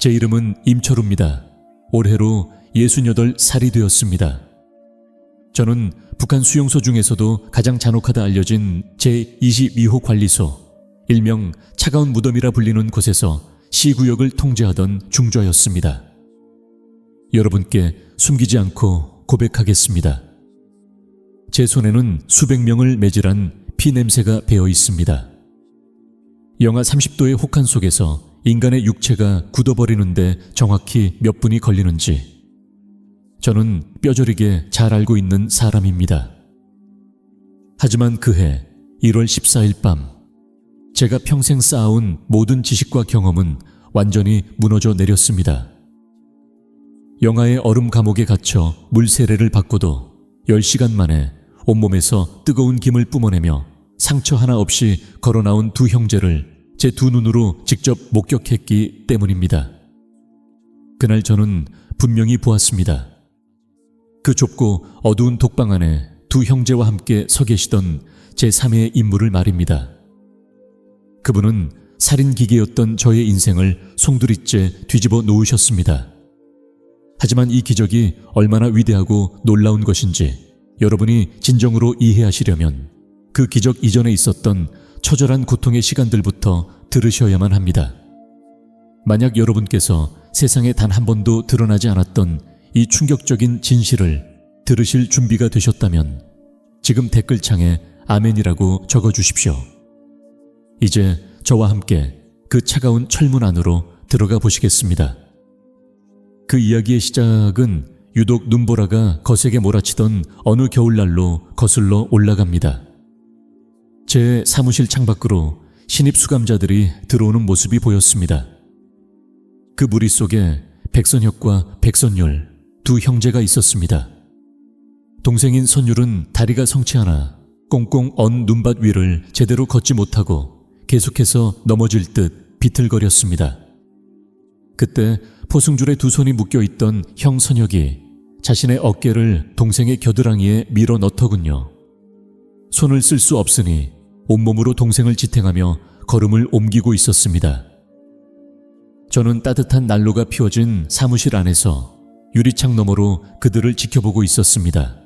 제 이름은 임철우입니다. 올해로 68살이 되었습니다. 저는 북한 수용소 중에서도 가장 잔혹하다 알려진 제22호 관리소, 일명 차가운 무덤이라 불리는 곳에서 C구역을 통제하던 중좌였습니다. 여러분께 숨기지 않고 고백하겠습니다. 제 손에는 수백 명을 매질한 피 냄새가 배어 있습니다. 영하 30도의 혹한 속에서 인간의 육체가 굳어버리는데 정확히 몇 분이 걸리는지 저는 뼈저리게 잘 알고 있는 사람입니다. 하지만 그해 1월 14일 밤, 제가 평생 쌓아온 모든 지식과 경험은 완전히 무너져 내렸습니다. 영하의 얼음 감옥에 갇혀 물세례를 받고도 10시간 만에 온몸에서 뜨거운 김을 뿜어내며 상처 하나 없이 걸어나온 두 형제를 제 두 눈으로 직접 목격했기 때문입니다. 그날 저는 분명히 보았습니다. 그 좁고 어두운 독방 안에 두 형제와 함께 서 계시던 제3의 인물을 말입니다. 그분은 살인기계였던 저의 인생을 송두리째 뒤집어 놓으셨습니다. 하지만 이 기적이 얼마나 위대하고 놀라운 것인지 여러분이 진정으로 이해하시려면 그 기적 이전에 있었던 처절한 고통의 시간들부터 들으셔야만 합니다. 만약 여러분께서 세상에 단 한 번도 드러나지 않았던 이 충격적인 진실을 들으실 준비가 되셨다면 지금 댓글창에 아멘이라고 적어주십시오. 이제 저와 함께 그 차가운 철문 안으로 들어가 보시겠습니다. 그 이야기의 시작은 유독 눈보라가 거세게 몰아치던 어느 겨울날로 거슬러 올라갑니다. 제 사무실 창밖으로 신입 수감자들이 들어오는 모습이 보였습니다. 그 무리 속에 백선혁과 백선율 두 형제가 있었습니다. 동생인 선율은 다리가 성치 않아 꽁꽁 언 눈밭 위를 제대로 걷지 못하고 계속해서 넘어질 듯 비틀거렸습니다. 그때 포승줄에 두 손이 묶여있던 형 선혁이 자신의 어깨를 동생의 겨드랑이에 밀어 넣더군요. 손을 쓸 수 없으니 온몸으로 동생을 지탱하며 걸음을 옮기고 있었습니다. 저는 따뜻한 난로가 피워진 사무실 안에서 유리창 너머로 그들을 지켜보고 있었습니다.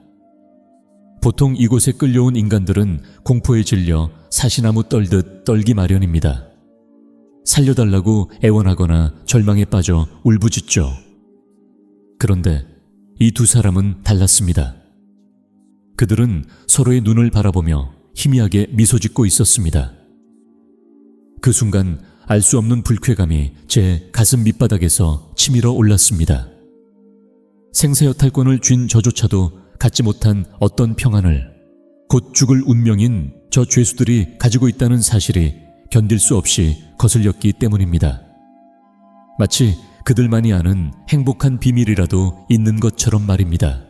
보통 이곳에 끌려온 인간들은 공포에 질려 사시나무 떨듯 떨기 마련입니다. 살려달라고 애원하거나 절망에 빠져 울부짖죠. 그런데 이 두 사람은 달랐습니다. 그들은 서로의 눈을 바라보며 희미하게 미소 짓고 있었습니다. 그 순간 알 수 없는 불쾌감이 제 가슴 밑바닥에서 치밀어 올랐습니다. 생사여탈권을 쥔 저조차도 갖지 못한 어떤 평안을 곧 죽을 운명인 저 죄수들이 가지고 있다는 사실이 견딜 수 없이 거슬렸기 때문입니다. 마치 그들만이 아는 행복한 비밀이라도 있는 것처럼 말입니다.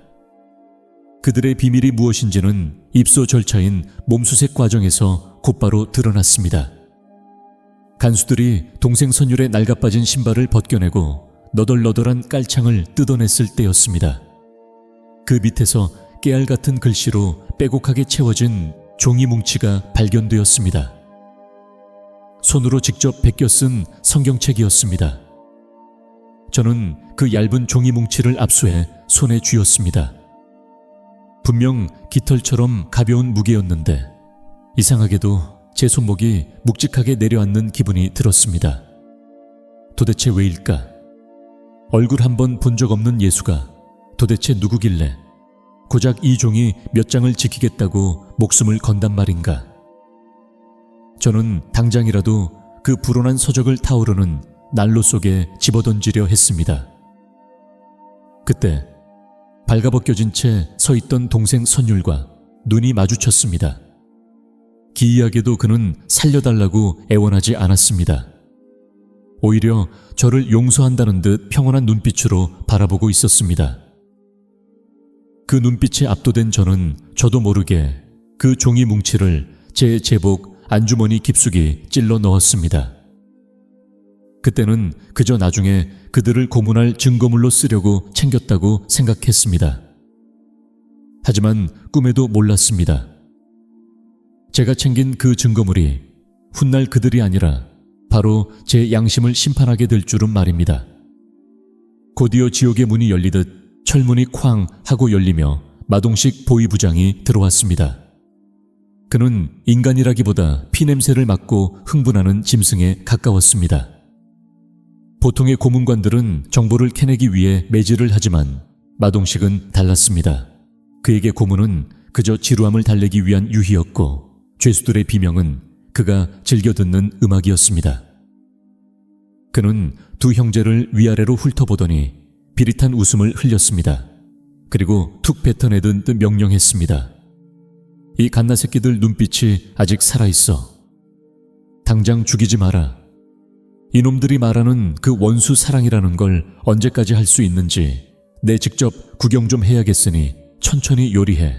그들의 비밀이 무엇인지는 입소 절차인 몸수색 과정에서 곧바로 드러났습니다. 간수들이 동생 선율의 낡아빠진 신발을 벗겨내고 너덜너덜한 깔창을 뜯어냈을 때였습니다. 그 밑에서 깨알 같은 글씨로 빼곡하게 채워진 종이 뭉치가 발견되었습니다. 손으로 직접 베껴 쓴 성경책이었습니다. 저는 그 얇은 종이 뭉치를 압수해 손에 쥐었습니다. 분명 깃털처럼 가벼운 무게였는데 이상하게도 제 손목이 묵직하게 내려앉는 기분이 들었습니다. 도대체 왜일까? 얼굴 한번 본 적 없는 예수가 도대체 누구길래 고작 이 종이 몇 장을 지키겠다고 목숨을 건단 말인가? 저는 당장이라도 그 불온한 서적을 타오르는 난로 속에 집어던지려 했습니다. 그때 발가벗겨진 채 서 있던 동생 선율과 눈이 마주쳤습니다. 기이하게도 그는 살려달라고 애원하지 않았습니다. 오히려 저를 용서한다는 듯 평온한 눈빛으로 바라보고 있었습니다. 그 눈빛에 압도된 저는 저도 모르게 그 종이 뭉치를 제 제복 안주머니 깊숙이 찔러 넣었습니다. 그때는 그저 나중에 그들을 고문할 증거물로 쓰려고 챙겼다고 생각했습니다. 하지만 꿈에도 몰랐습니다. 제가 챙긴 그 증거물이 훗날 그들이 아니라 바로 제 양심을 심판하게 될 줄은 말입니다. 곧이어 지옥의 문이 열리듯 철문이 쾅 하고 열리며 마동식 보위부장이 들어왔습니다. 그는 인간이라기보다 피냄새를 맡고 흥분하는 짐승에 가까웠습니다. 보통의 고문관들은 정보를 캐내기 위해 매질을 하지만 마동식은 달랐습니다. 그에게 고문은 그저 지루함을 달래기 위한 유희였고 죄수들의 비명은 그가 즐겨 듣는 음악이었습니다. 그는 두 형제를 위아래로 훑어보더니 비릿한 웃음을 흘렸습니다. 그리고 툭 뱉어내듯 명령했습니다. 이 갓나새끼들 눈빛이 아직 살아있어. 당장 죽이지 마라. 이놈들이 말하는 그 원수 사랑이라는 걸 언제까지 할 수 있는지 내 직접 구경 좀 해야겠으니 천천히 요리해.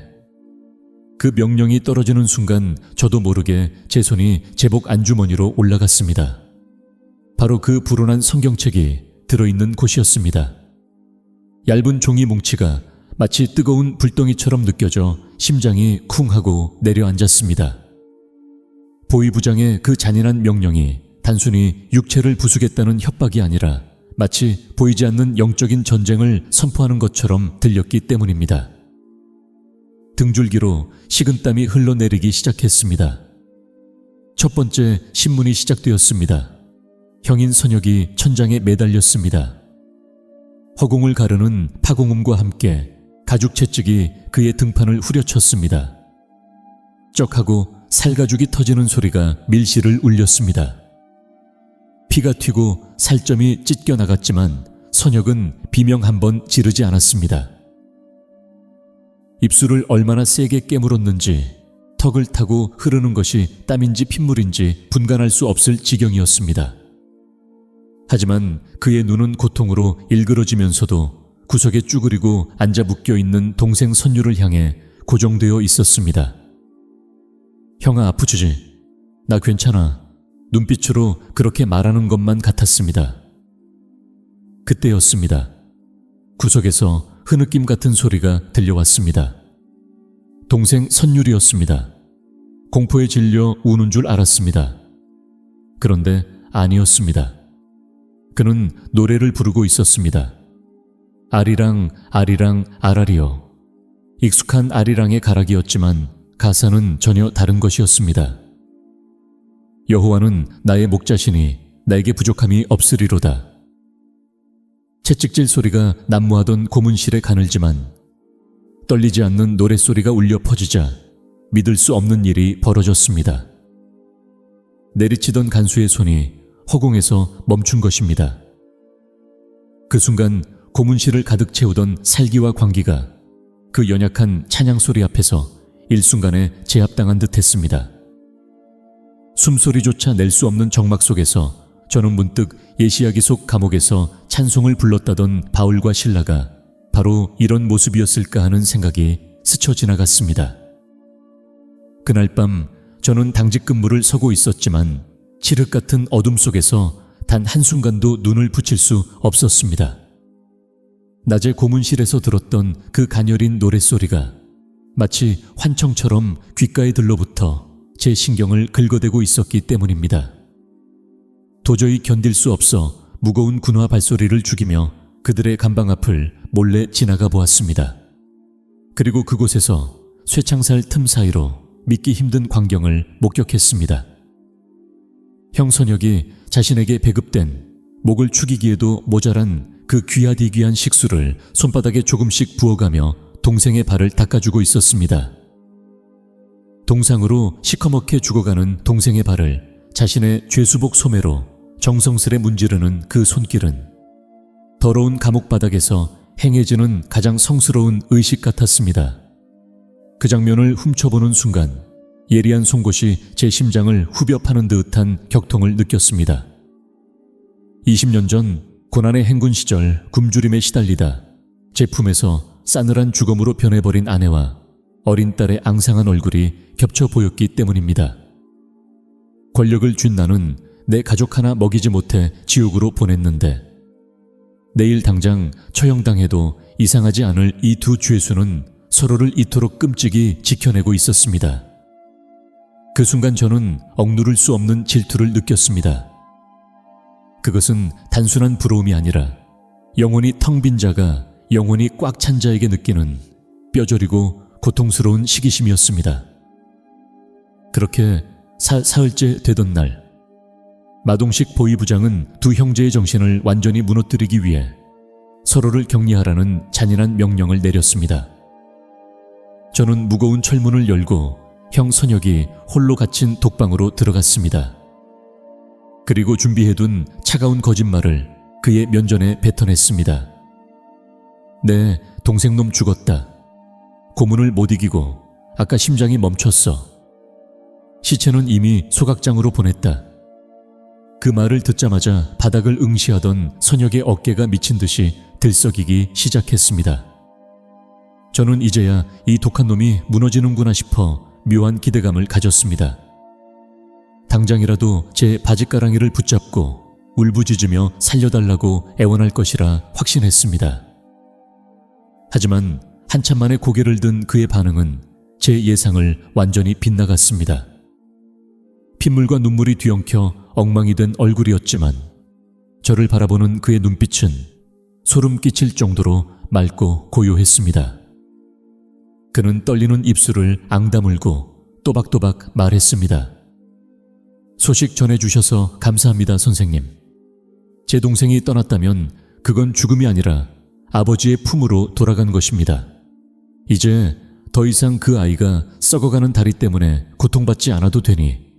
그 명령이 떨어지는 순간 저도 모르게 제 손이 제복 안주머니로 올라갔습니다. 바로 그 불온한 성경책이 들어있는 곳이었습니다. 얇은 종이 뭉치가 마치 뜨거운 불덩이처럼 느껴져 심장이 쿵 하고 내려앉았습니다. 보위부장의 그 잔인한 명령이 단순히 육체를 부수겠다는 협박이 아니라 마치 보이지 않는 영적인 전쟁을 선포하는 것처럼 들렸기 때문입니다. 등줄기로 식은땀이 흘러내리기 시작했습니다. 첫 번째 신문이 시작되었습니다. 형인 선혁이 천장에 매달렸습니다. 허공을 가르는 파공음과 함께 가죽 채찍이 그의 등판을 후려쳤습니다. 쩍하고 살가죽이 터지는 소리가 밀실을 울렸습니다. 피가 튀고 살점이 찢겨 나갔지만 선혁은 비명 한 번 지르지 않았습니다. 입술을 얼마나 세게 깨물었는지 턱을 타고 흐르는 것이 땀인지 핏물인지 분간할 수 없을 지경이었습니다. 하지만 그의 눈은 고통으로 일그러지면서도 구석에 쭈그리고 앉아 묶여있는 동생 선유를 향해 고정되어 있었습니다. 형아, 아프지? 나 괜찮아. 눈빛으로 그렇게 말하는 것만 같았습니다. 그때였습니다. 구석에서 흐느낌 같은 소리가 들려왔습니다. 동생 선율이었습니다. 공포에 질려 우는 줄 알았습니다. 그런데 아니었습니다. 그는 노래를 부르고 있었습니다. 아리랑 아리랑 아라리여. 익숙한 아리랑의 가락이었지만 가사는 전혀 다른 것이었습니다. 여호와는 나의 목자시니 나에게 부족함이 없으리로다. 채찍질 소리가 난무하던 고문실에 가늘지만 떨리지 않는 노랫소리가 울려 퍼지자 믿을 수 없는 일이 벌어졌습니다. 내리치던 간수의 손이 허공에서 멈춘 것입니다. 그 순간 고문실을 가득 채우던 살기와 광기가 그 연약한 찬양소리 앞에서 일순간에 제압당한 듯 했습니다. 숨소리조차 낼 수 없는 정막 속에서 저는 문득 예시야기 속 감옥에서 찬송을 불렀다던 바울과 실라가 바로 이런 모습이었을까 하는 생각이 스쳐 지나갔습니다. 그날 밤 저는 당직 근무를 서고 있었지만 칠흑 같은 어둠 속에서 단 한순간도 눈을 붙일 수 없었습니다. 낮에 고문실에서 들었던 그 가녀린 노랫소리가 마치 환청처럼 귓가에 들러붙어 제 신경을 긁어대고 있었기 때문입니다. 도저히 견딜 수 없어 무거운 군화 발소리를 죽이며 그들의 감방 앞을 몰래 지나가 보았습니다. 그리고 그곳에서 쇠창살 틈 사이로 믿기 힘든 광경을 목격했습니다. 형선혁이 자신에게 배급된 목을 축이기에도 모자란 그 귀하디귀한 식수를 손바닥에 조금씩 부어가며 동생의 발을 닦아주고 있었습니다. 동상으로 시커멓게 죽어가는 동생의 발을 자신의 죄수복 소매로 정성스레 문지르는 그 손길은 더러운 감옥 바닥에서 행해지는 가장 성스러운 의식 같았습니다. 그 장면을 훔쳐보는 순간 예리한 송곳이 제 심장을 후벼 파는 듯한 격통을 느꼈습니다. 20년 전 고난의 행군 시절 굶주림에 시달리다 제 품에서 싸늘한 죽음으로 변해버린 아내와 어린 딸의 앙상한 얼굴이 겹쳐 보였기 때문입니다. 권력을 쥔 나는 내 가족 하나 먹이지 못해 지옥으로 보냈는데 내일 당장 처형당해도 이상하지 않을 이 두 죄수는 서로를 이토록 끔찍이 지켜내고 있었습니다. 그 순간 저는 억누를 수 없는 질투를 느꼈습니다. 그것은 단순한 부러움이 아니라 영혼이 텅 빈 자가 영혼이 꽉 찬 자에게 느끼는 뼈저리고 고통스러운 시기심이었습니다. 그렇게 사흘째 되던 날, 마동식 보위부장은 두 형제의 정신을 완전히 무너뜨리기 위해 서로를 격리하라는 잔인한 명령을 내렸습니다. 저는 무거운 철문을 열고 형 선혁이 홀로 갇힌 독방으로 들어갔습니다. 그리고 준비해둔 차가운 거짓말을 그의 면전에 뱉어냈습니다. 네, 동생놈 죽었다. 고문을 못 이기고 아까 심장이 멈췄어. 시체는 이미 소각장으로 보냈다. 그 말을 듣자마자 바닥을 응시하던 선혁의 어깨가 미친 듯이 들썩이기 시작했습니다. 저는 이제야 이 독한 놈이 무너지는구나 싶어 묘한 기대감을 가졌습니다. 당장이라도 제 바지가랑이를 붙잡고 울부짖으며 살려달라고 애원할 것이라 확신했습니다. 하지만 한참 만에 고개를 든 그의 반응은 제 예상을 완전히 빗나갔습니다. 핏물과 눈물이 뒤엉켜 엉망이 된 얼굴이었지만 저를 바라보는 그의 눈빛은 소름 끼칠 정도로 맑고 고요했습니다. 그는 떨리는 입술을 앙다물고 또박또박 말했습니다. 소식 전해주셔서 감사합니다, 선생님. 제 동생이 떠났다면 그건 죽음이 아니라 아버지의 품으로 돌아간 것입니다. 이제 더 이상 그 아이가 썩어가는 다리 때문에 고통받지 않아도 되니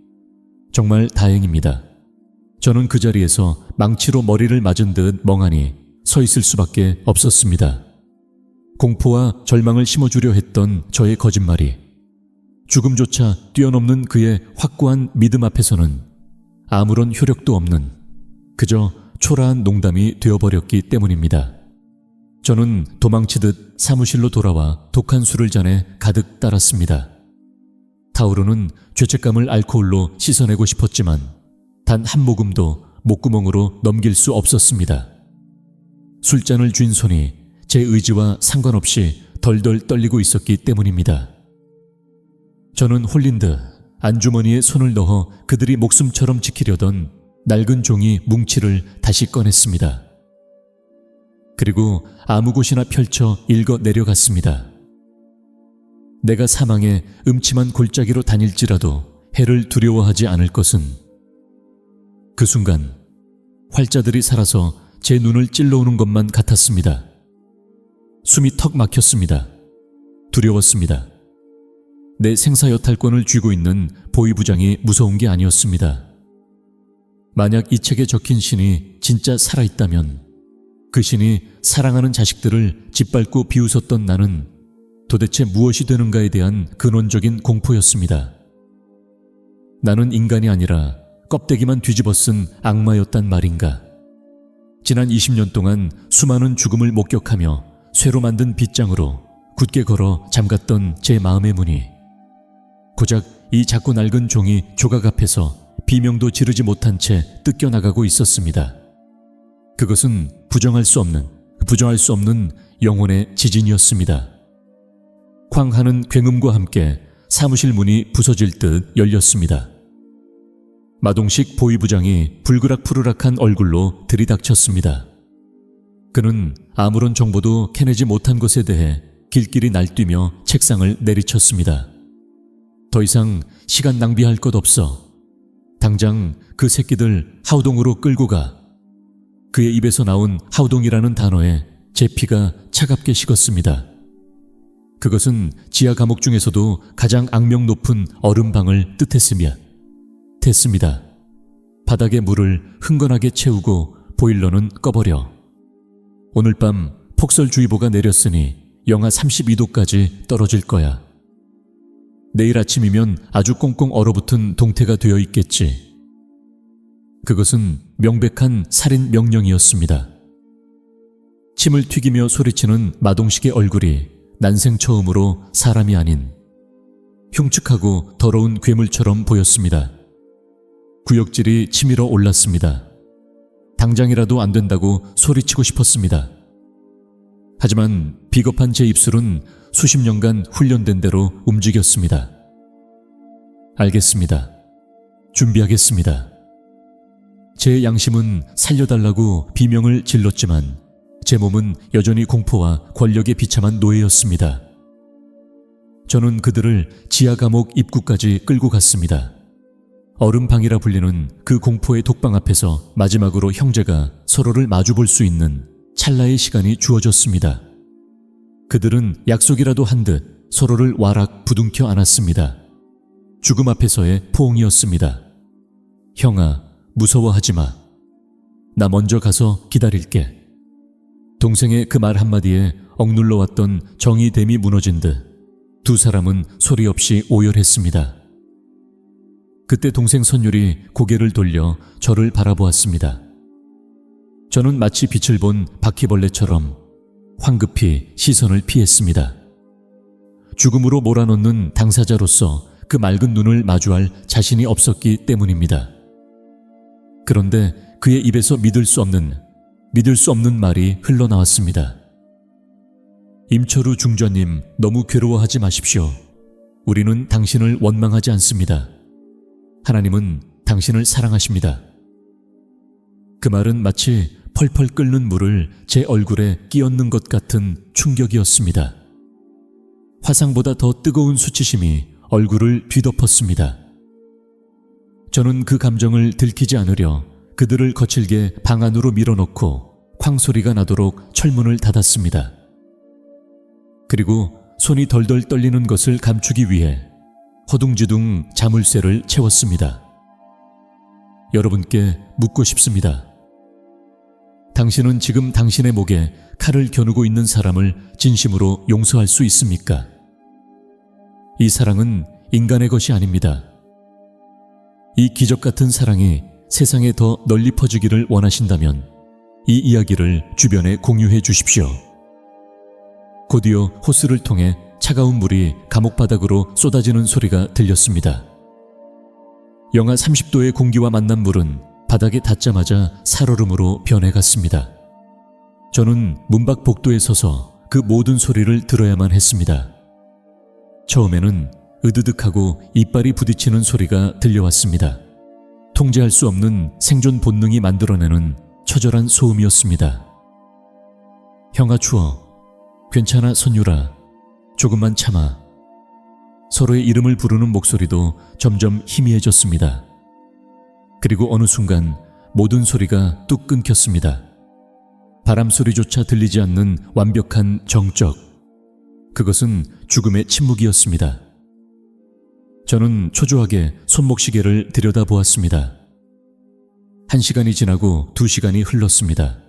정말 다행입니다. 저는 그 자리에서 망치로 머리를 맞은 듯 멍하니 서 있을 수밖에 없었습니다. 공포와 절망을 심어주려 했던 저의 거짓말이 죽음조차 뛰어넘는 그의 확고한 믿음 앞에서는 아무런 효력도 없는 그저 초라한 농담이 되어버렸기 때문입니다. 저는 도망치듯 사무실로 돌아와 독한 술을 잔에 가득 따랐습니다. 타오르는 죄책감을 알코올로 씻어내고 싶었지만 단 한 모금도 목구멍으로 넘길 수 없었습니다. 술잔을 쥔 손이 제 의지와 상관없이 덜덜 떨리고 있었기 때문입니다. 저는 홀린 듯 안주머니에 손을 넣어 그들이 목숨처럼 지키려던 낡은 종이 뭉치를 다시 꺼냈습니다. 그리고 아무 곳이나 펼쳐 읽어 내려갔습니다. 내가 사망의 음침한 골짜기로 다닐지라도 해를 두려워하지 않을 것은 그 순간 활자들이 살아서 제 눈을 찔러오는 것만 같았습니다. 숨이 턱 막혔습니다. 두려웠습니다. 내 생사여탈권을 쥐고 있는 보위부장이 무서운 게 아니었습니다. 만약 이 책에 적힌 신이 진짜 살아있다면 그 신이 사랑하는 자식들을 짓밟고 비웃었던 나는 도대체 무엇이 되는가에 대한 근원적인 공포였습니다. 나는 인간이 아니라 껍데기만 뒤집어 쓴 악마였단 말인가. 지난 20년 동안 수많은 죽음을 목격하며 쇠로 만든 빗장으로 굳게 걸어 잠갔던 제 마음의 문이 고작 이 작고 낡은 종이 조각 앞에서 비명도 지르지 못한 채 뜯겨나가고 있었습니다. 그것은 부정할 수 없는 영혼의 지진이었습니다. 쾅 하는 굉음과 함께 사무실 문이 부서질 듯 열렸습니다. 마동식 보위부장이 불그락푸르락한 얼굴로 들이닥쳤습니다. 그는 아무런 정보도 캐내지 못한 것에 대해 길길이 날뛰며 책상을 내리쳤습니다. 더 이상 시간 낭비할 것 없어. 당장 그 새끼들 하우동으로 끌고 가. 그의 입에서 나온 하우동이라는 단어에 제 피가 차갑게 식었습니다. 그것은 지하 감옥 중에서도 가장 악명 높은 얼음방을 뜻했습니다. 바닥에 물을 흥건하게 채우고 보일러는 꺼버려. 오늘 밤 폭설주의보가 내렸으니 영하 32도까지 떨어질 거야. 내일 아침이면 아주 꽁꽁 얼어붙은 동태가 되어 있겠지. 그것은 명백한 살인 명령이었습니다. 침을 튀기며 소리치는 마동식의 얼굴이 난생 처음으로 사람이 아닌 흉측하고 더러운 괴물처럼 보였습니다. 구역질이 치밀어 올랐습니다. 당장이라도 안 된다고 소리치고 싶었습니다. 하지만 비겁한 제 입술은 수십 년간 훈련된 대로 움직였습니다. 알겠습니다. 준비하겠습니다. 제 양심은 살려달라고 비명을 질렀지만 제 몸은 여전히 공포와 권력에 비참한 노예였습니다. 저는 그들을 지하 감옥 입구까지 끌고 갔습니다. 얼음방이라 불리는 그 공포의 독방 앞에서 마지막으로 형제가 서로를 마주볼 수 있는 찰나의 시간이 주어졌습니다. 그들은 약속이라도 한 듯 서로를 와락 부둥켜 안았습니다. 죽음 앞에서의 포옹이었습니다. 형아, 무서워하지 마. 나 먼저 가서 기다릴게. 동생의 그 말 한마디에 억눌러 왔던 정의됨이 무너진 듯 두 사람은 소리 없이 오열했습니다. 그때 동생 선율이 고개를 돌려 저를 바라보았습니다. 저는 마치 빛을 본 바퀴벌레처럼 황급히 시선을 피했습니다. 죽음으로 몰아넣는 당사자로서 그 맑은 눈을 마주할 자신이 없었기 때문입니다. 그런데 그의 입에서 믿을 수 없는 말이 흘러나왔습니다. 임철우 중전님, 너무 괴로워하지 마십시오. 우리는 당신을 원망하지 않습니다. 하나님은 당신을 사랑하십니다. 그 말은 마치 펄펄 끓는 물을 제 얼굴에 끼얹는 것 같은 충격이었습니다. 화상보다 더 뜨거운 수치심이 얼굴을 뒤덮었습니다. 저는 그 감정을 들키지 않으려 그들을 거칠게 방 안으로 밀어넣고 쾅소리가 나도록 철문을 닫았습니다. 그리고 손이 덜덜 떨리는 것을 감추기 위해 허둥지둥 자물쇠를 채웠습니다. 여러분께 묻고 싶습니다. 당신은 지금 당신의 목에 칼을 겨누고 있는 사람을 진심으로 용서할 수 있습니까? 이 사랑은 인간의 것이 아닙니다. 이 기적 같은 사랑이 세상에 더 널리 퍼지기를 원하신다면 이 이야기를 주변에 공유해 주십시오. 곧이어 호스를 통해 차가운 물이 감옥 바닥으로 쏟아지는 소리가 들렸습니다. 영하 30도의 공기와 만난 물은 바닥에 닿자마자 살얼음으로 변해갔습니다. 저는 문밖 복도에 서서 그 모든 소리를 들어야만 했습니다. 처음에는 으드득하고 이빨이 부딪히는 소리가 들려왔습니다. 통제할 수 없는 생존 본능이 만들어내는 처절한 소음이었습니다. 형아 추워. 괜찮아 선율아. 조금만 참아. 서로의 이름을 부르는 목소리도 점점 희미해졌습니다. 그리고 어느 순간 모든 소리가 뚝 끊겼습니다. 바람 소리조차 들리지 않는 완벽한 정적. 그것은 죽음의 침묵이었습니다. 저는 초조하게 손목시계를 들여다보았습니다. 1시간이 지나고 2시간이 흘렀습니다.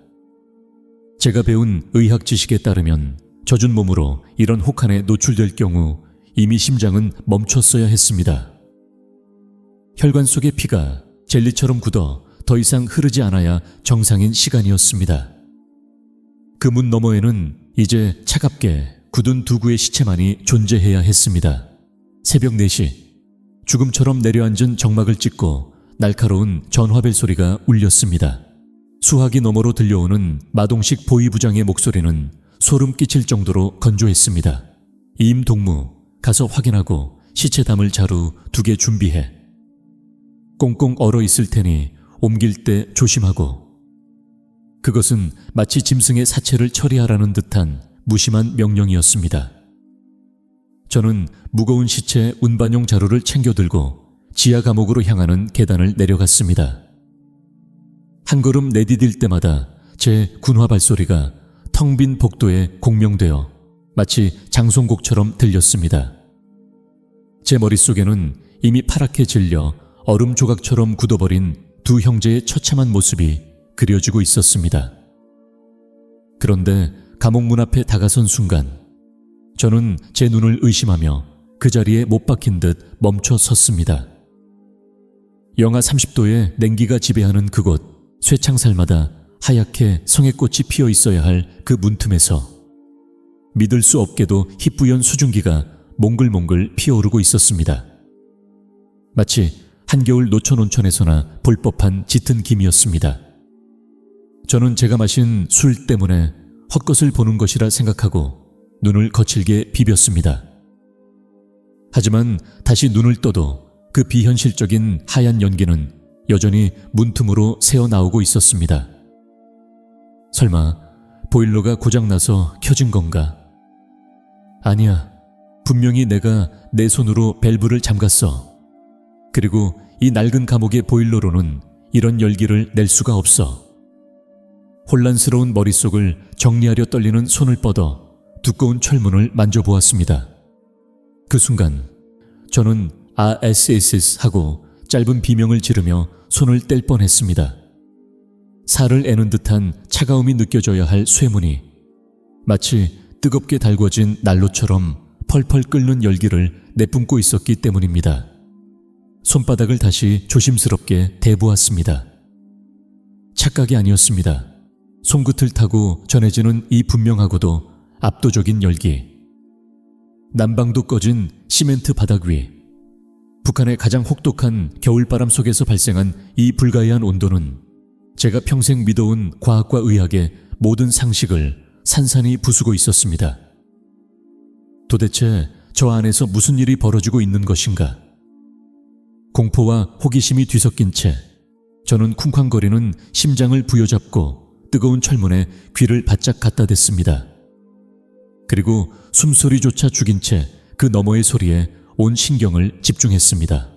제가 배운 의학 지식에 따르면 젖은 몸으로 이런 혹한에 노출될 경우 이미 심장은 멈췄어야 했습니다. 혈관 속의 피가 젤리처럼 굳어 더 이상 흐르지 않아야 정상인 시간이었습니다. 그 문 너머에는 이제 차갑게 굳은 두 구의 시체만이 존재해야 했습니다. 새벽 4시, 죽음처럼 내려앉은 정막을 찍고 날카로운 전화벨 소리가 울렸습니다. 수화기 너머로 들려오는 마동식 보위부장의 목소리는 소름 끼칠 정도로 건조했습니다. 임동무, 가서 확인하고 시체 담을 자루 2개 준비해. 꽁꽁 얼어 있을 테니 옮길 때 조심하고. 그것은 마치 짐승의 사체를 처리하라는 듯한 무심한 명령이었습니다. 저는 무거운 시체 운반용 자루를 챙겨 들고 지하 감옥으로 향하는 계단을 내려갔습니다. 한 걸음 내디딜 때마다 제 군화 발소리가 텅 빈 복도에 공명되어 마치 장송곡처럼 들렸습니다. 제 머릿속에는 이미 파랗게 질려 얼음 조각처럼 굳어버린 두 형제의 처참한 모습이 그려지고 있었습니다. 그런데 감옥 문 앞에 다가선 순간 저는 제 눈을 의심하며 그 자리에 못 박힌 듯 멈춰 섰습니다. 영하 30도의 냉기가 지배하는 그곳, 쇠창살마다 하얗게 성애꽃이 피어 있어야 할 그 문틈에서 믿을 수 없게도 희뿌연 수증기가 몽글몽글 피어오르고 있었습니다. 마치 한겨울 노천 온천에서나 볼 법한 짙은 김이었습니다. 저는 제가 마신 술 때문에 헛것을 보는 것이라 생각하고 눈을 거칠게 비볐습니다. 하지만 다시 눈을 떠도 그 비현실적인 하얀 연기는 여전히 문틈으로 새어나오고 있었습니다. 설마 보일러가 고장나서 켜진 건가? 아니야. 분명히 내가 내 손으로 밸브를 잠갔어. 그리고 이 낡은 감옥의 보일러로는 이런 열기를 낼 수가 없어. 혼란스러운 머릿속을 정리하려 떨리는 손을 뻗어 두꺼운 철문을 만져보았습니다. 그 순간 저는 아스스 하고 짧은 비명을 지르며 손을 뗄 뻔했습니다. 살을 애는 듯한 차가움이 느껴져야 할 쇠문이 마치 뜨겁게 달궈진 난로처럼 펄펄 끓는 열기를 내뿜고 있었기 때문입니다. 손바닥을 다시 조심스럽게 대보았습니다. 착각이 아니었습니다. 손끝을 타고 전해지는 이 분명하고도 압도적인 열기. 난방도 꺼진 시멘트 바닥 위. 북한의 가장 혹독한 겨울바람 속에서 발생한 이 불가이한 온도는 제가 평생 믿어온 과학과 의학의 모든 상식을 산산이 부수고 있었습니다. 도대체 저 안에서 무슨 일이 벌어지고 있는 것인가? 공포와 호기심이 뒤섞인 채 저는 쿵쾅거리는 심장을 부여잡고 뜨거운 철문에 귀를 바짝 갖다 댔습니다. 그리고 숨소리조차 죽인 채 그 너머의 소리에 온 신경을 집중했습니다.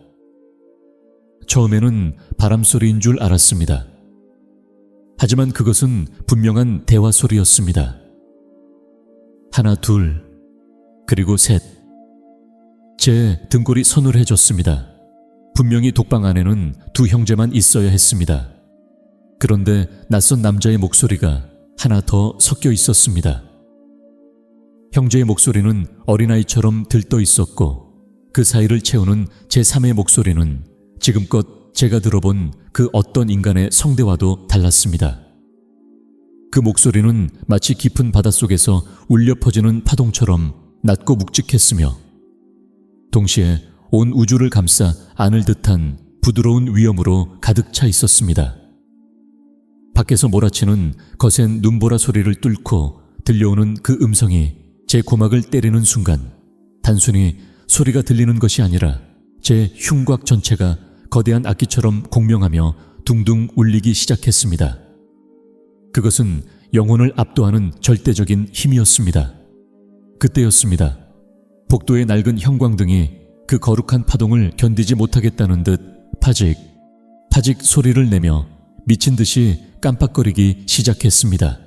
처음에는 바람소리인 줄 알았습니다. 하지만 그것은 분명한 대화 소리였습니다. 하나, 둘, 그리고 셋. 제 등골이 서늘해졌습니다. 분명히 독방 안에는 두 형제만 있어야 했습니다. 그런데 낯선 남자의 목소리가 하나 더 섞여 있었습니다. 형제의 목소리는 어린아이처럼 들떠 있었고 그 사이를 채우는 제3의 목소리는 지금껏 제가 들어본 그 어떤 인간의 성대와도 달랐습니다. 그 목소리는 마치 깊은 바닷속에서 울려 퍼지는 파동처럼 낮고 묵직했으며 동시에 온 우주를 감싸 안을 듯한 부드러운 위엄으로 가득 차 있었습니다. 밖에서 몰아치는 거센 눈보라 소리를 뚫고 들려오는 그 음성이 제 고막을 때리는 순간 단순히 소리가 들리는 것이 아니라 제 흉곽 전체가 거대한 악기처럼 공명하며 둥둥 울리기 시작했습니다. 그것은 영혼을 압도하는 절대적인 힘이었습니다. 그때였습니다. 복도의 낡은 형광등이 그 거룩한 파동을 견디지 못하겠다는 듯 파직 소리를 내며 미친 듯이 깜빡거리기 시작했습니다.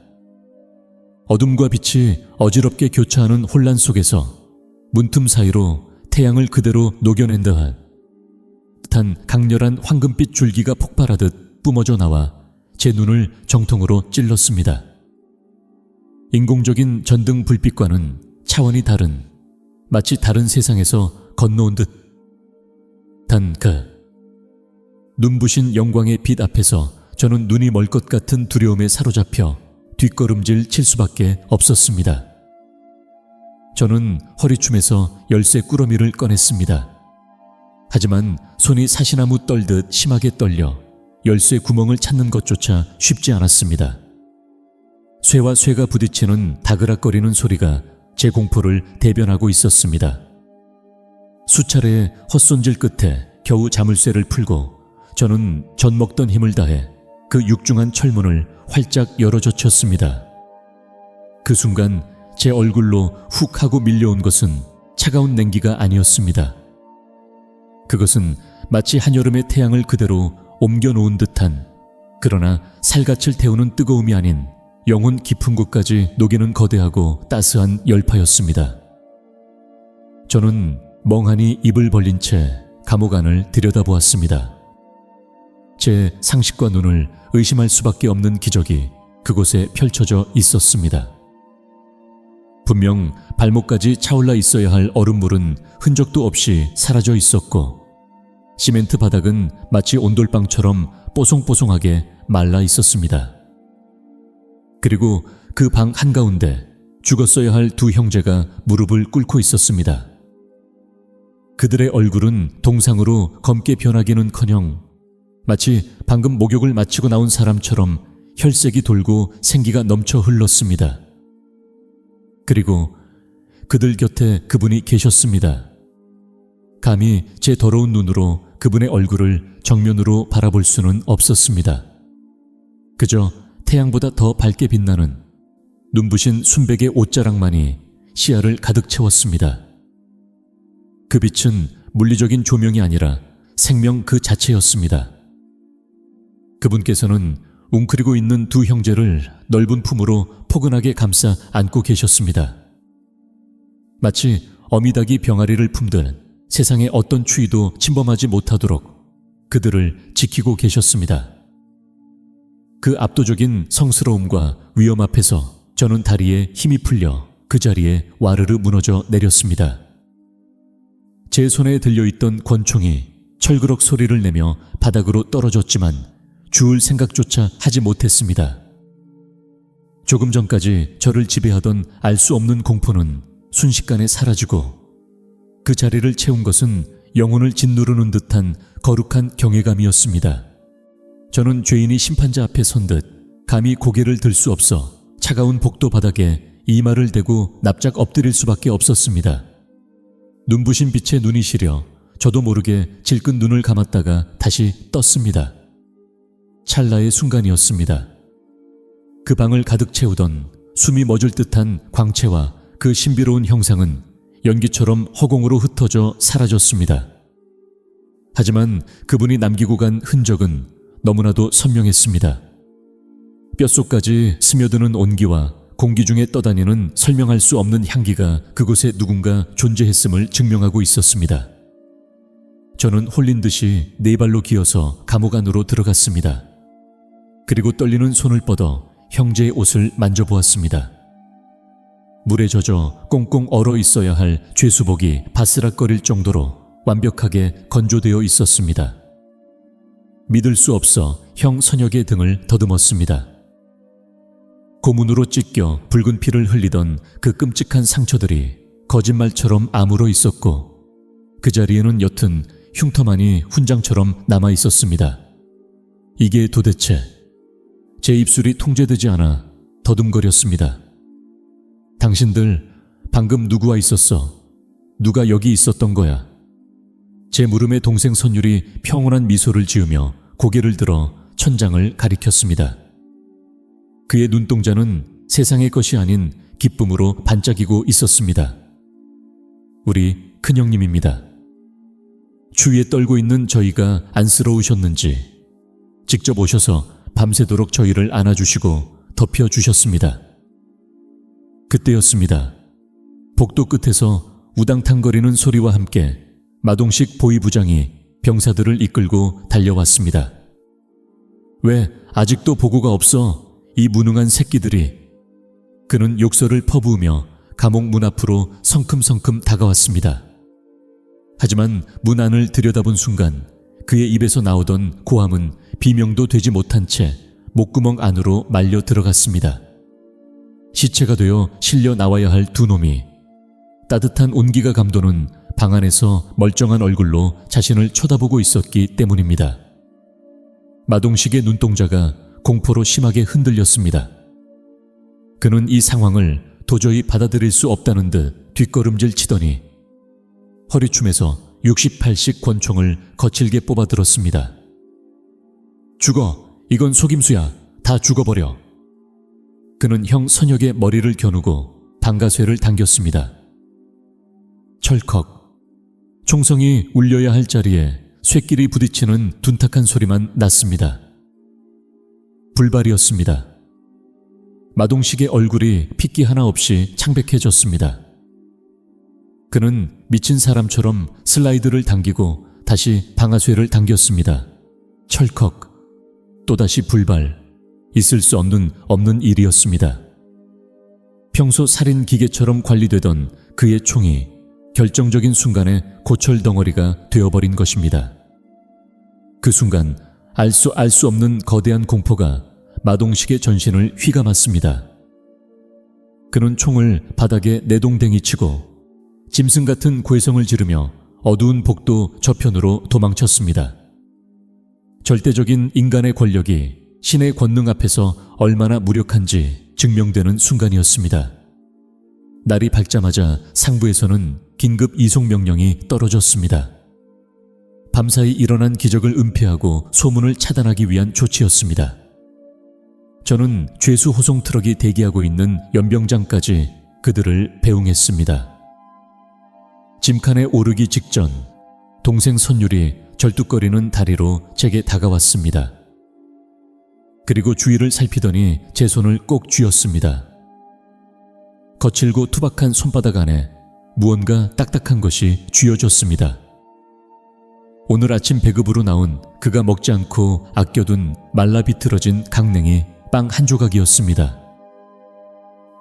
어둠과 빛이 어지럽게 교차하는 혼란 속에서 문틈 사이로 태양을 그대로 녹여낸 듯한 강렬한 황금빛 줄기가 폭발하듯 뿜어져 나와 제 눈을 정통으로 찔렀습니다. 인공적인 전등 불빛과는 차원이 다른 마치 다른 세상에서 건너온 듯한 그 눈부신 영광의 빛 앞에서 저는 눈이 멀 것 같은 두려움에 사로잡혀 뒷걸음질 칠 수밖에 없었습니다. 저는 허리춤에서 열쇠 꾸러미를 꺼냈습니다. 하지만 손이 사시나무 떨듯 심하게 떨려 열쇠 구멍을 찾는 것조차 쉽지 않았습니다. 쇠와 쇠가 부딪히는 다그락거리는 소리가 제 공포를 대변하고 있었습니다. 수차례의 헛손질 끝에 겨우 자물쇠를 풀고 저는 젖먹던 힘을 다해 그 육중한 철문을 활짝 열어젖혔습니다. 그 순간 제 얼굴로 훅 하고 밀려온 것은 차가운 냉기가 아니었습니다. 그것은 마치 한여름의 태양을 그대로 옮겨놓은 듯한 그러나 살갗을 태우는 뜨거움이 아닌 영혼 깊은 곳까지 녹이는 거대하고 따스한 열파였습니다. 저는 멍하니 입을 벌린 채 감옥 안을 들여다보았습니다. 제 상식과 눈을 의심할 수밖에 없는 기적이 그곳에 펼쳐져 있었습니다. 분명 발목까지 차올라 있어야 할 얼음물은 흔적도 없이 사라져 있었고 시멘트 바닥은 마치 온돌방처럼 뽀송뽀송하게 말라 있었습니다. 그리고 그 방 한가운데 죽었어야 할 두 형제가 무릎을 꿇고 있었습니다. 그들의 얼굴은 동상으로 검게 변하기는커녕 마치 방금 목욕을 마치고 나온 사람처럼 혈색이 돌고 생기가 넘쳐 흘렀습니다. 그리고 그들 곁에 그분이 계셨습니다. 감히 제 더러운 눈으로 그분의 얼굴을 정면으로 바라볼 수는 없었습니다. 그저 태양보다 더 밝게 빛나는 눈부신 순백의 옷자락만이 시야를 가득 채웠습니다. 그 빛은 물리적인 조명이 아니라 생명 그 자체였습니다. 그분께서는 웅크리고 있는 두 형제를 넓은 품으로 포근하게 감싸 안고 계셨습니다. 마치 어미닭이 병아리를 품듯 세상의 어떤 추위도 침범하지 못하도록 그들을 지키고 계셨습니다. 그 압도적인 성스러움과 위험 앞에서 저는 다리에 힘이 풀려 그 자리에 와르르 무너져 내렸습니다. 제 손에 들려있던 권총이 철그럭 소리를 내며 바닥으로 떨어졌지만 주울 생각조차 하지 못했습니다. 조금 전까지 저를 지배하던 알 수 없는 공포는 순식간에 사라지고 그 자리를 채운 것은 영혼을 짓누르는 듯한 거룩한 경외감이었습니다. 저는 죄인이 심판자 앞에 선 듯 감히 고개를 들 수 없어 차가운 복도 바닥에 이마를 대고 납작 엎드릴 수밖에 없었습니다. 눈부신 빛에 눈이 시려 저도 모르게 질끈 눈을 감았다가 다시 떴습니다. 찰나의 순간이었습니다. 그 방을 가득 채우던 숨이 멎을 듯한 광채와 그 신비로운 형상은 연기처럼 허공으로 흩어져 사라졌습니다. 하지만 그분이 남기고 간 흔적은 너무나도 선명했습니다. 뼛속까지 스며드는 온기와 공기 중에 떠다니는 설명할 수 없는 향기가 그곳에 누군가 존재했음을 증명하고 있었습니다. 저는 홀린 듯이 네 발로 기어서 감옥 안으로 들어갔습니다. 그리고 떨리는 손을 뻗어 형제의 옷을 만져보았습니다. 물에 젖어 꽁꽁 얼어 있어야 할 죄수복이 바스락거릴 정도로 완벽하게 건조되어 있었습니다. 믿을 수 없어 형 선혁의 등을 더듬었습니다. 고문으로 찢겨 붉은 피를 흘리던 그 끔찍한 상처들이 거짓말처럼 아물어 있었고 그 자리에는 옅은 흉터만이 훈장처럼 남아 있었습니다. 이게 도대체 제 입술이 통제되지 않아 더듬거렸습니다. 당신들 방금 누구와 있었어? 누가 여기 있었던 거야? 제 물음에 동생 선율이 평온한 미소를 지으며 고개를 들어 천장을 가리켰습니다. 그의 눈동자는 세상의 것이 아닌 기쁨으로 반짝이고 있었습니다. 우리 큰형님입니다. 추위에 떨고 있는 저희가 안쓰러우셨는지 직접 오셔서 밤새도록 저희를 안아주시고 덮여주셨습니다. 그때였습니다. 복도 끝에서 우당탕거리는 소리와 함께 마동식 보위부장이 병사들을 이끌고 달려왔습니다. 왜 아직도 보고가 없어? 이 무능한 새끼들이. 그는 욕설을 퍼부으며 감옥 문 앞으로 성큼성큼 다가왔습니다. 하지만 문 안을 들여다본 순간 그의 입에서 나오던 고함은 비명도 되지 못한 채 목구멍 안으로 말려 들어갔습니다. 시체가 되어 실려 나와야 할 두 놈이 따뜻한 온기가 감도는 방 안에서 멀쩡한 얼굴로 자신을 쳐다보고 있었기 때문입니다. 마동식의 눈동자가 공포로 심하게 흔들렸습니다. 그는 이 상황을 도저히 받아들일 수 없다는 듯 뒷걸음질 치더니 허리춤에서 68식 권총을 거칠게 뽑아들었습니다. 죽어! 이건 속임수야! 다 죽어버려! 그는 형 선혁의 머리를 겨누고 방가쇠를 당겼습니다. 철컥! 총성이 울려야 할 자리에 쇠끼리 부딪히는 둔탁한 소리만 났습니다. 불발이었습니다. 마동식의 얼굴이 핏기 하나 없이 창백해졌습니다. 그는 미친 사람처럼 슬라이드를 당기고 다시 방아쇠를 당겼습니다. 철컥. 또다시 불발. 있을 수 없는 일이었습니다. 평소 살인 기계처럼 관리되던 그의 총이 결정적인 순간에 고철 덩어리가 되어버린 것입니다. 그 순간 알 수 없는 거대한 공포가 마동식의 전신을 휘감았습니다. 그는 총을 바닥에 내동댕이치고 짐승 같은 괴성을 지르며 어두운 복도 저편으로 도망쳤습니다. 절대적인 인간의 권력이 신의 권능 앞에서 얼마나 무력한지 증명되는 순간이었습니다. 날이 밝자마자 상부에서는 긴급 이송 명령이 떨어졌습니다. 밤사이 일어난 기적을 은폐하고 소문을 차단하기 위한 조치였습니다. 저는 죄수 호송 트럭이 대기하고 있는 연병장까지 그들을 배웅했습니다. 짐칸에 오르기 직전 동생 선율이 절뚝거리는 다리로 제게 다가왔습니다. 그리고 주위를 살피더니 제 손을 꼭 쥐었습니다. 거칠고 투박한 손바닥 안에 무언가 딱딱한 것이 쥐어졌습니다. 오늘 아침 배급으로 나온 그가 먹지 않고 아껴둔 말라 비틀어진 강냉이 빵 한 조각이었습니다.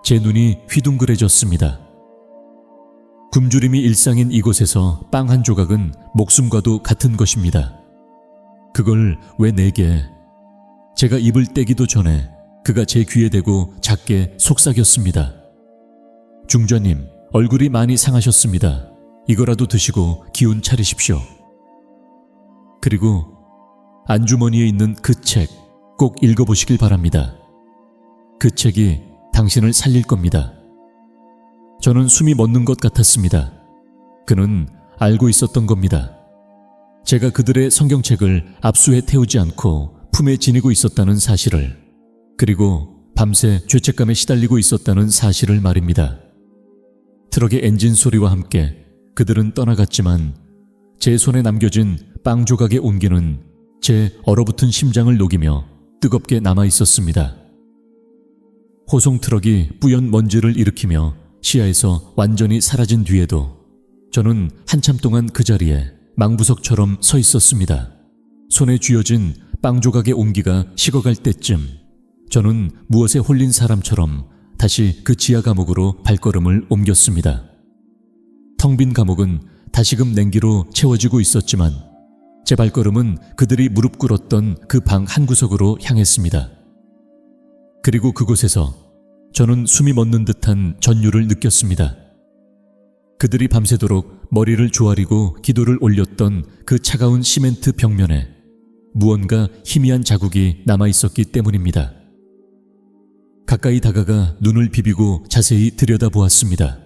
제 눈이 휘둥그레졌습니다. 굶주림이 일상인 이곳에서 빵 한 조각은 목숨과도 같은 것입니다. 그걸 왜 내게? 제가 입을 떼기도 전에 그가 제 귀에 대고 작게 속삭였습니다. 중전님, 얼굴이 많이 상하셨습니다. 이거라도 드시고 기운 차리십시오. 그리고 안주머니에 있는 그 책 꼭 읽어보시길 바랍니다. 그 책이 당신을 살릴 겁니다. 저는 숨이 멎는 것 같았습니다. 그는 알고 있었던 겁니다. 제가 그들의 성경책을 압수해 태우지 않고 품에 지니고 있었다는 사실을, 그리고 밤새 죄책감에 시달리고 있었다는 사실을 말입니다. 트럭의 엔진 소리와 함께 그들은 떠나갔지만 제 손에 남겨진 빵 조각의 온기는 제 얼어붙은 심장을 녹이며 뜨겁게 남아 있었습니다. 호송 트럭이 뿌연 먼지를 일으키며 시야에서 완전히 사라진 뒤에도 저는 한참 동안 그 자리에 망부석처럼 서 있었습니다. 손에 쥐어진 빵 조각의 온기가 식어갈 때쯤 저는 무엇에 홀린 사람처럼 다시 그 지하 감옥으로 발걸음을 옮겼습니다. 텅 빈 감옥은 다시금 냉기로 채워지고 있었지만 제 발걸음은 그들이 무릎 꿇었던 그 방 한 구석으로 향했습니다. 그리고 그곳에서 저는 숨이 멎는 듯한 전율을 느꼈습니다. 그들이 밤새도록 머리를 조아리고 기도를 올렸던 그 차가운 시멘트 벽면에 무언가 희미한 자국이 남아있었기 때문입니다. 가까이 다가가 눈을 비비고 자세히 들여다보았습니다.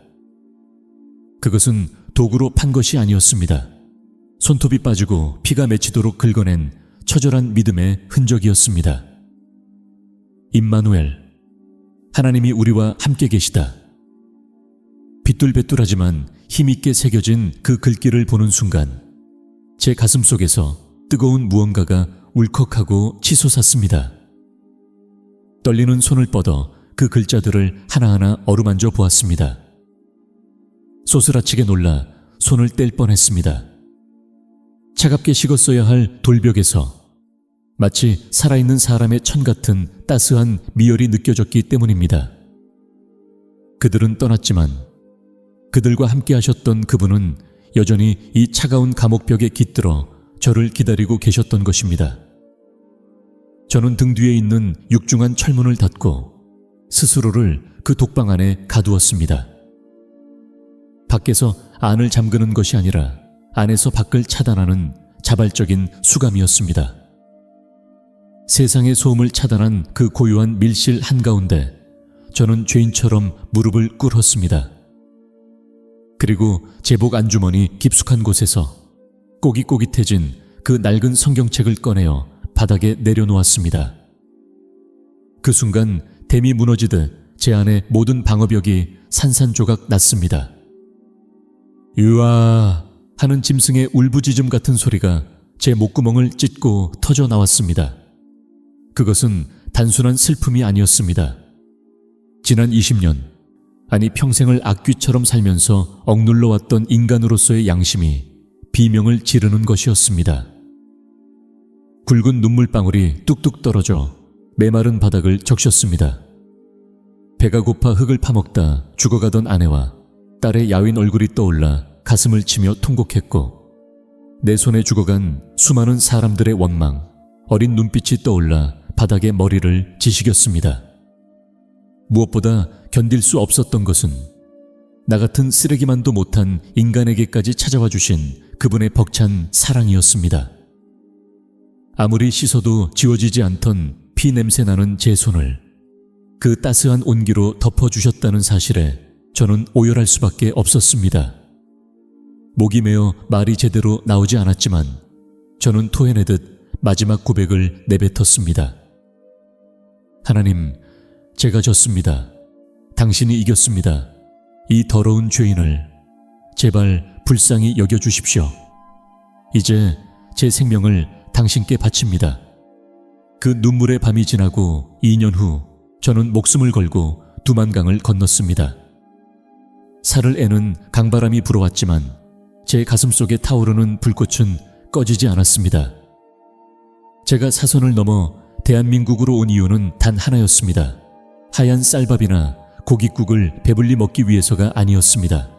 그것은 도구로 판 것이 아니었습니다. 손톱이 빠지고 피가 맺히도록 긁어낸 처절한 믿음의 흔적이었습니다. 임마누엘, 하나님이 우리와 함께 계시다. 비뚤배뚤하지만 힘있게 새겨진 그 글귀를 보는 순간 제 가슴 속에서 뜨거운 무언가가 울컥하고 치솟았습니다. 떨리는 손을 뻗어 그 글자들을 하나하나 어루만져 보았습니다. 소스라치게 놀라 손을 뗄 뻔했습니다. 차갑게 식었어야 할 돌벽에서 마치 살아있는 사람의 천 같은 따스한 미열이 느껴졌기 때문입니다. 그들은 떠났지만 그들과 함께 하셨던 그분은 여전히 이 차가운 감옥벽에 깃들어 저를 기다리고 계셨던 것입니다. 저는 등 뒤에 있는 육중한 철문을 닫고 스스로를 그 독방 안에 가두었습니다. 밖에서 안을 잠그는 것이 아니라 안에서 밖을 차단하는 자발적인 수감이었습니다. 세상의 소음을 차단한 그 고요한 밀실 한가운데 저는 죄인처럼 무릎을 꿇었습니다. 그리고 제복 안주머니 깊숙한 곳에서 꼬깃꼬깃해진 그 낡은 성경책을 꺼내어 바닥에 내려놓았습니다. 그 순간 댐이 무너지듯 제 안의 모든 방어벽이 산산조각 났습니다. 유아 하는 짐승의 울부짖음 같은 소리가 제 목구멍을 찢고 터져 나왔습니다. 그것은 단순한 슬픔이 아니었습니다. 지난 20년, 아니 평생을 악귀처럼 살면서 억눌러 왔던 인간으로서의 양심이 비명을 지르는 것이었습니다. 굵은 눈물방울이 뚝뚝 떨어져 메마른 바닥을 적셨습니다. 배가 고파 흙을 파먹다 죽어가던 아내와 딸의 야윈 얼굴이 떠올라 가슴을 치며 통곡했고, 내 손에 죽어간 수많은 사람들의 원망, 어린 눈빛이 떠올라 바닥에 머리를 지식였습니다. 무엇보다 견딜 수 없었던 것은 나 같은 쓰레기만도 못한 인간에게까지 찾아와 주신 그분의 벅찬 사랑이었습니다. 아무리 씻어도 지워지지 않던 피 냄새 나는 제 손을 그 따스한 온기로 덮어주셨다는 사실에 저는 오열할 수밖에 없었습니다. 목이 메어 말이 제대로 나오지 않았지만 저는 토해내듯 마지막 고백을 내뱉었습니다. 하나님, 제가 졌습니다. 당신이 이겼습니다. 이 더러운 죄인을 제발 불쌍히 여겨주십시오. 이제 제 생명을 당신께 바칩니다. 그 눈물의 밤이 지나고 2년 후 저는 목숨을 걸고 두만강을 건넜습니다. 살을 애는 강바람이 불어왔지만 제 가슴속에 타오르는 불꽃은 꺼지지 않았습니다. 제가 사선을 넘어 대한민국으로 온 이유는 단 하나였습니다. 하얀 쌀밥이나 고깃국을 배불리 먹기 위해서가 아니었습니다.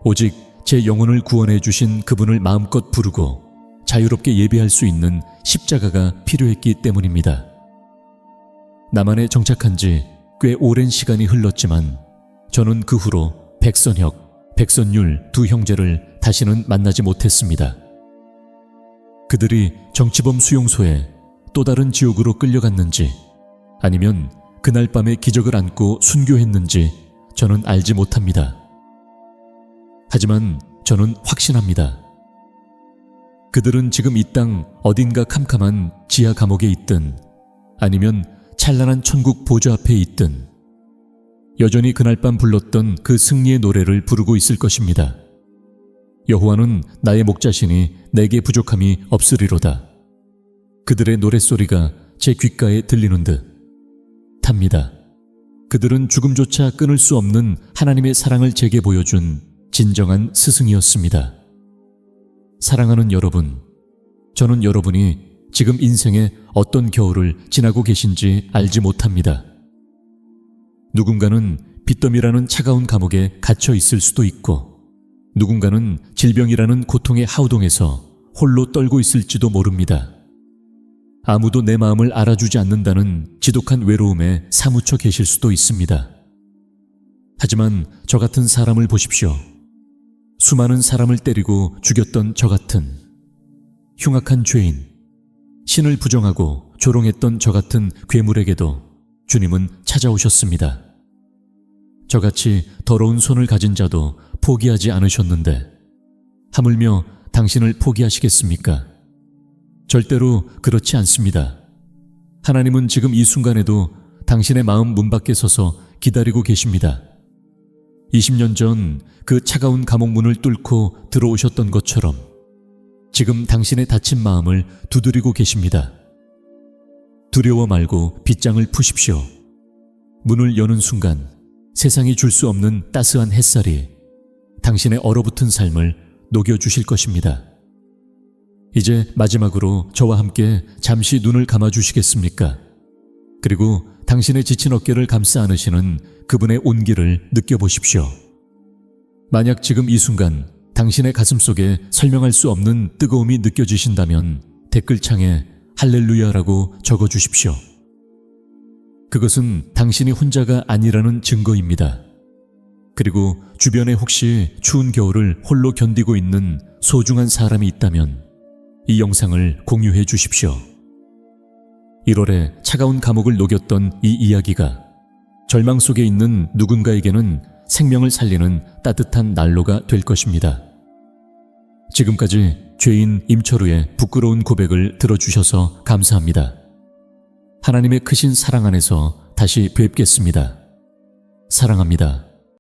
오직 제 영혼을 구원해 주신 그분을 마음껏 부르고 자유롭게 예배할 수 있는 십자가가 필요했기 때문입니다. 남한에 정착한 지 꽤 오랜 시간이 흘렀지만 저는 그 후로 백선혁, 백선율 두 형제를 다시는 만나지 못했습니다. 그들이 정치범 수용소에 또 다른 지옥으로 끌려갔는지 아니면 그날 밤에 기적을 안고 순교했는지 저는 알지 못합니다. 하지만 저는 확신합니다. 그들은 지금 이 땅 어딘가 캄캄한 지하 감옥에 있든 아니면 찬란한 천국 보좌 앞에 있든 여전히 그날 밤 불렀던 그 승리의 노래를 부르고 있을 것입니다. 여호와는 나의 목자시니 내게 부족함이 없으리로다. 그들의 노랫소리가 제 귓가에 들리는 듯 탑니다. 그들은 죽음조차 끊을 수 없는 하나님의 사랑을 제게 보여준 진정한 스승이었습니다. 사랑하는 여러분, 저는 여러분이 지금 인생의 어떤 겨울을 지나고 계신지 알지 못합니다. 누군가는 빚더미라는 차가운 감옥에 갇혀 있을 수도 있고 누군가는 질병이라는 고통의 하우동에서 홀로 떨고 있을지도 모릅니다. 아무도 내 마음을 알아주지 않는다는 지독한 외로움에 사무쳐 계실 수도 있습니다. 하지만 저 같은 사람을 보십시오. 수많은 사람을 때리고 죽였던 저 같은 흉악한 죄인, 신을 부정하고 조롱했던 저 같은 괴물에게도 주님은 찾아오셨습니다. 저같이 더러운 손을 가진 자도 포기하지 않으셨는데 하물며 당신을 포기하시겠습니까? 절대로 그렇지 않습니다. 하나님은 지금 이 순간에도 당신의 마음 문 밖에 서서 기다리고 계십니다. 20년 전 그 차가운 감옥 문을 뚫고 들어오셨던 것처럼 지금 당신의 다친 마음을 두드리고 계십니다. 두려워 말고 빗장을 푸십시오. 문을 여는 순간 세상이 줄 수 없는 따스한 햇살이 당신의 얼어붙은 삶을 녹여주실 것입니다. 이제 마지막으로 저와 함께 잠시 눈을 감아주시겠습니까? 그리고 당신의 지친 어깨를 감싸 안으시는 그분의 온기를 느껴보십시오. 만약 지금 이 순간 당신의 가슴 속에 설명할 수 없는 뜨거움이 느껴지신다면 댓글창에 할렐루야라고 적어주십시오. 그것은 당신이 혼자가 아니라는 증거입니다. 그리고 주변에 혹시 추운 겨울을 홀로 견디고 있는 소중한 사람이 있다면 이 영상을 공유해 주십시오. 1월에 차가운 감옥을 녹였던 이 이야기가 절망 속에 있는 누군가에게는 생명을 살리는 따뜻한 난로가 될 것입니다. 지금까지 죄인 임철우의 부끄러운 고백을 들어주셔서 감사합니다. 하나님의 크신 사랑 안에서 다시 뵙겠습니다. 사랑합니다.